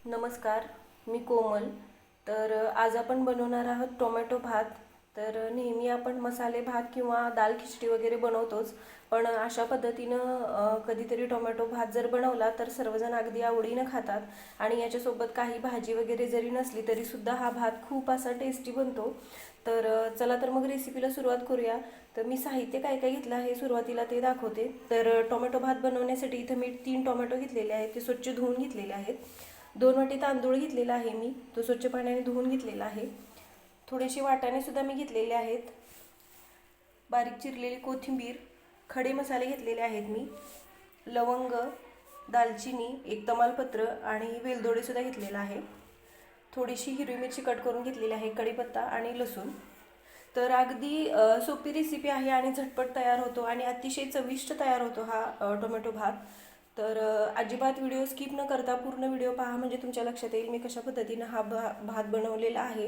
नमस्कार, मी कोमल. तर आज आपण बनवणार आहोत टोमॅटो भात. तर नेहमी आपण मसाले भात किंवा दाल खिचडी वगैरे बनवतोच, पण अशा पद्धतीनं कधीतरी टोमॅटो भात जर बनवला तर सर्वजण अगदी आवडीनं खातात. आणि याच्यासोबत काही भाजी वगैरे जरी नसली तरीसुद्धा हा भात खूप असा टेस्टी बनतो. तर चला तर मग रेसिपीला सुरुवात करूया. तर मी साहित्य काय काय घेतलं आहे सुरुवातीला ते दाखवते. तर टोमॅटो भात बनवण्यासाठी इथं मी 3 टोमॅटो घेतलेले आहेत, ते स्वच्छ धुवून घेतलेले आहेत. 2 वाटी तांदूळ घेतलेला आहे मी, तो स्वच्छ पाण्याने धुवून घेतलेला आहे. थोडेसे वाटाणे सुद्धा मी घेतलेले आहेत. बारीक चिरलेली कोथिंबीर, खडे मसाले घेतलेले आहेत मी, लवंग, दालचिनी, एक तमालपत्र आणि वेलदोडे सुद्धा घेतलेला आहे. थोडीशी हिरवी मिरची कट करून घेतलेली आहे, कढीपत्ता आणि लसूण. तर अगदी सोपी रेसिपी आहे आणि झटपट तयार होतो आणि अतिशय चविष्ट तयार होतो हा टोमॅटो भात. तर अजिबात व्हिडिओ स्किप न करता पूर्ण व्हिडिओ पहा, म्हणजे तुमच्या लक्षात येईल मी कशा पद्धतीनं हा भात बनवलेला आहे.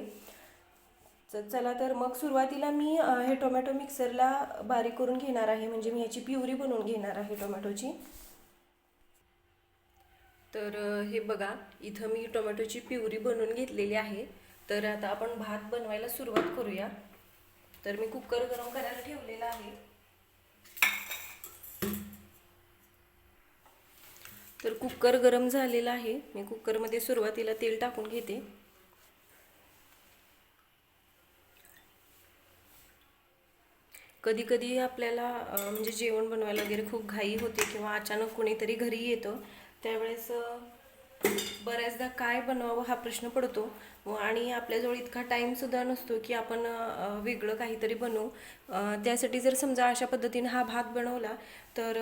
चला तर मग सुरुवातीला मी हे टोमॅटो मिक्सरला बारीक करून घेणार आहे, म्हणजे मी याची प्युरी बनवून घेणार आहे टोमॅटोची. तर हे बघा, इथं मी टोमॅटोची प्युरी बनवून घेतलेली आहे. तर आता आपण भात बनवायला सुरुवात करूया. तर मी कुकर गरम करायला ठेवलेला आहे. तर कुकर गरम झालेला आहे. मी कुकरमध्ये सुरुवातीला तेल टाकून घेते. कधी कधी आपल्याला म्हणजे जेवण बनवायला वगैरे खूप घाई होते किंवा अचानक कोणीतरी घरी येतं, त्यावेळेस बऱ्याचदा काय बनवावं हा प्रश्न पडतो आणि आपल्याजवळ इतका टाईमसुद्धा नसतो की आपण वेगळं काहीतरी बनवू. त्यासाठी जर समजा अशा पद्धतीने हा भात बनवला तर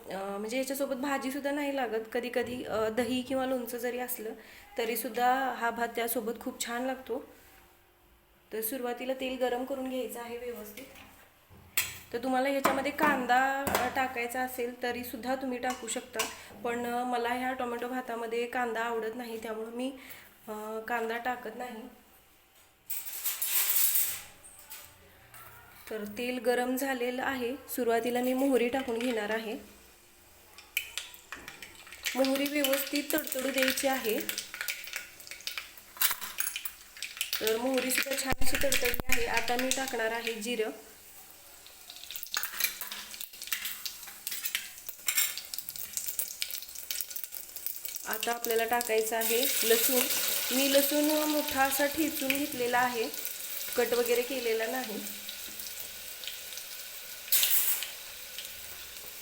म्हणजे याच्यासोबत भाजीसुद्धा नाही लागत. कधी कधी दही किंवा लोणचं जरी असलं तरीसुद्धा हा भात त्यासोबत खूप छान लागतो. तर सुरुवातीला तेल गरम करून घ्यायचं आहे व्यवस्थित. तर तुम्हाला ह्याच्यामध्ये कांदा टाकायचा असेल तरीसुद्धा तुम्ही टाकू शकता, पण मला ह्या टोमॅटो भातामध्ये कांदा आवडत नाही, त्यामुळे मी कांदा टाकत नाही. तर तेल गरम झालेलं आहे. सुरुवातीला मी मोहरी टाकून घेणार आहे. मोहरी व्यवस्थित तडतडू द्यायची आहे. तर मोहरी सुद्धा छान अशी तडतडली आहे. आता मी टाकणार आहे जिरं. आता आपल्याला टाकायचं आहे लसूण. मी लसूण मोठा असा ठेचून घेतलेला आहे, कट वगैरे केलेला नाही.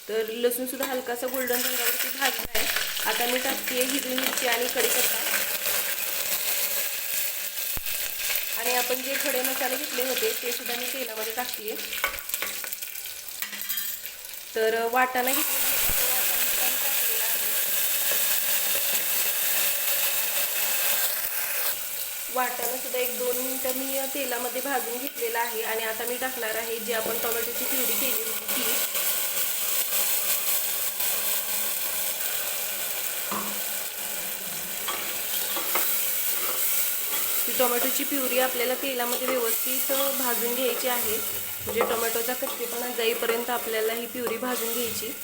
तर लसूण सुद्धा हलकासा गोल्डन रंगावरती भाजला आहे. आता मी टाकते हिरवी मिरची आणि कढीपत्ता. आणि आपण जे खडे मसाले घेतले होते ते सुद्धा मी तेलामध्ये टाकते. तर वाटाणा घेतलेला वाटाणा सुद्धा 1-2 मिनिटं मी तेलामध्ये भाजून घेतलेला आहे. आणि आता मी टाकणार आहे जी आपण टोमॅटोची प्युरी केली होती ती टोमॅटोची प्युरी आपल्याला तेलामध्ये व्यवस्थित भाजून घ्यायची आहे. म्हणजे टोमॅटोचा कच्चेपणा जाईपर्यंत आपल्याला ही प्युरी भाजून घ्यायची.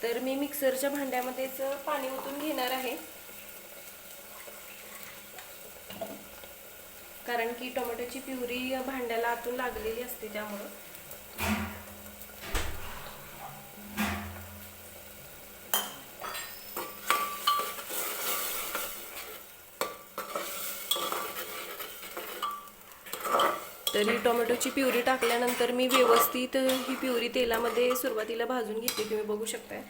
तर मी मिक्सरच्या भांड्यामध्येच पाणी ओतून घेणार आहे, कारण की टोमॅटोची प्युरी भांड्याला आतून लागलेली असते त्यामुळं. तरी टोमॅटोची प्युरी टाकल्यानंतर मी व्यवस्थित ही प्युरी तेलामध्ये सुरुवातीला भाजून घेते, तुम्ही बघू शकताय.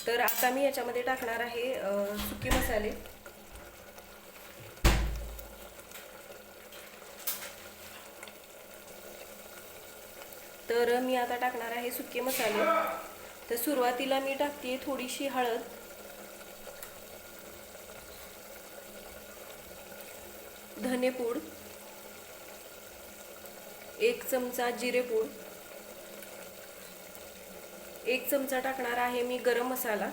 तर आता मी याच्यामध्ये टाकणार आहे सुके मसाले. तर मी आता टाकणार आहे सुके मसाले. तर सुरुवातीला मी टाकते थोडीशी हळद, धनेपूड, 1 चमचा जिरेपूड, 1 चमचा टाकणार आहे मी गरम मसाला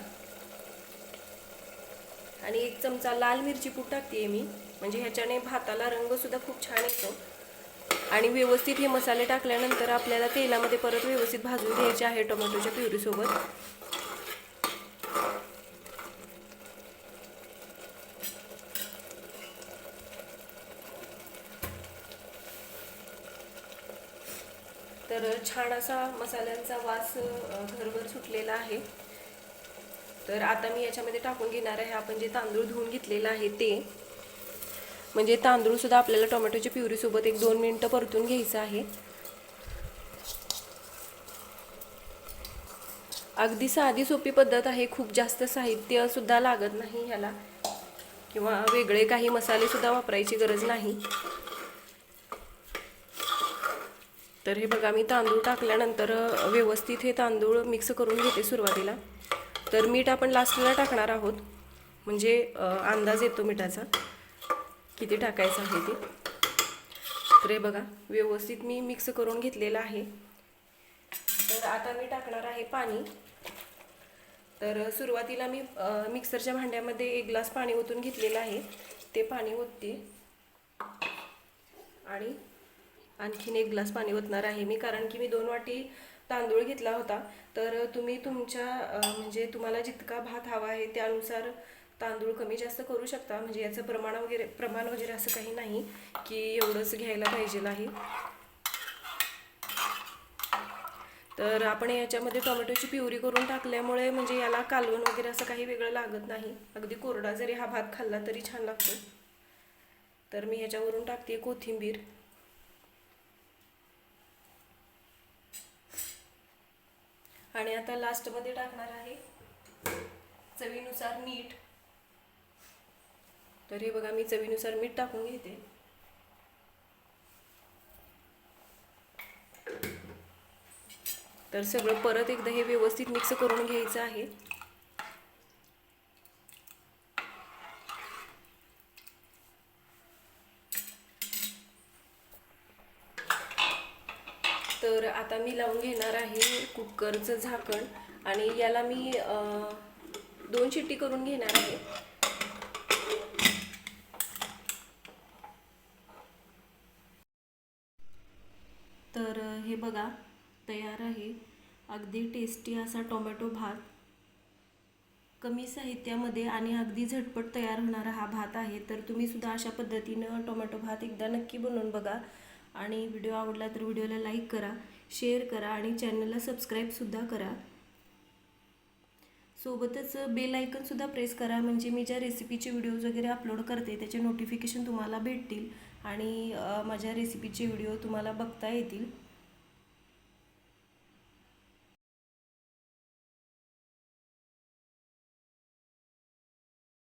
आणि 1 चमचा लाल मिरची पूड टाकते मी, म्हणजे ह्याच्याने भाताला रंग सुद्धा खूप छान येतो. आणि व्यवस्थित हे मसाले टाकल्यानंतर आपल्याला तेलामध्ये परत व्यवस्थित भाजून घ्यायचे आहे टोमॅटोच्या प्युरीसोबत. तर छान असा मसाल्यांचा वास घरभर सुटलेला आहे. तर आता मी याच्यामध्ये टाकून घेणार आहे आपण जे तांदूळ धुवून घेतलेलं आहे ते. म्हणजे तांदूळसुद्धा आपल्याला टोमॅटोची प्युरीसोबत 1-2 मिनटं परतून घ्यायचं आहे. अगदी साधी सोपी पद्धत आहे. खूप जास्त साहित्यसुद्धा लागत नाही ह्याला किंवा वेगळे काही मसालेसुद्धा वापरायची गरज नाही. तर हे बघा, मी तांदूळ टाकल्यानंतर व्यवस्थित हे तांदूळ मिक्स करून घेते सुरुवातीला. तर मीठ आपण लास्टला टाकणार आहोत, म्हणजे अंदाज येतो मिठाचा किती टाकायचं आहे ते. तर हे बघा, व्यवस्थित मी मिक्स करून घेतलेलं आहे. तर आता मी टाकणार आहे पाणी. तर सुरुवातीला मी मिक्सरच्या भांड्यामध्ये 1 ग्लास पाणी ओतून घेतलेलं आहे. ते पाणी ओतते आणि आणखीन 1 ग्लास पाणी ओतणार आहे मी, कारण की मी 2 वाटी तांदूळ घेतला होता. तर तुम्ही तुमच्या म्हणजे तुम्हाला जितका भात हवा आहे त्यानुसार तांदूळ कमी जास्त करू शकता. म्हणजे याचं प्रमाण वगैरे असं काही नाही की एवढंच घ्यायला पाहिजे आहे. तर आपण याच्यामध्ये टोमॅटोची प्युरी करून टाकल्यामुळे म्हणजे याला कालवण वगैरे असं काही वेगळं लागत नाही. अगदी कोरडा जरी हा भात खाल्ला तरी छान लागतो. तर मी ह्याच्यावरून टाकते कोथिंबीर. आणि आता लास्टमध्ये टाकणार आहे चवीनुसार मीठ. तर हे बघा, मी चवीनुसार मीठ टाकून घेते. तर सगळं परत एकदा हे व्यवस्थित मिक्स करून घ्यायचं आहे. तर आता मी लावून घेणार आहे कुकरचं झाकण आणि याला मी 2 शिट्टी करून घेणार आहे. तर हे बघा, तयार आहे अगदी टेस्टी असा टोमॅटो भात. कमी साहित्यामध्ये आणि अगदी झटपट तयार होणारा हा भात आहे. तर तुम्ही सुद्धा अशा पद्धतीनं टोमॅटो भात एकदा नक्की बनवून बघा. आणि व्हिडिओ आवडला तर व्हिडिओला लाईक करा, शेअर करा आणि चॅनलला सबस्क्राईबसुद्धा करा. सोबतच बेल आयकनसुद्धा प्रेस करा, म्हणजे मी ज्या रेसिपीचे व्हिडिओज वगैरे अपलोड करते त्याचे नोटिफिकेशन तुम्हाला भेटतील आणि माझ्या रेसिपीचे व्हिडिओ तुम्हाला बघता येतील.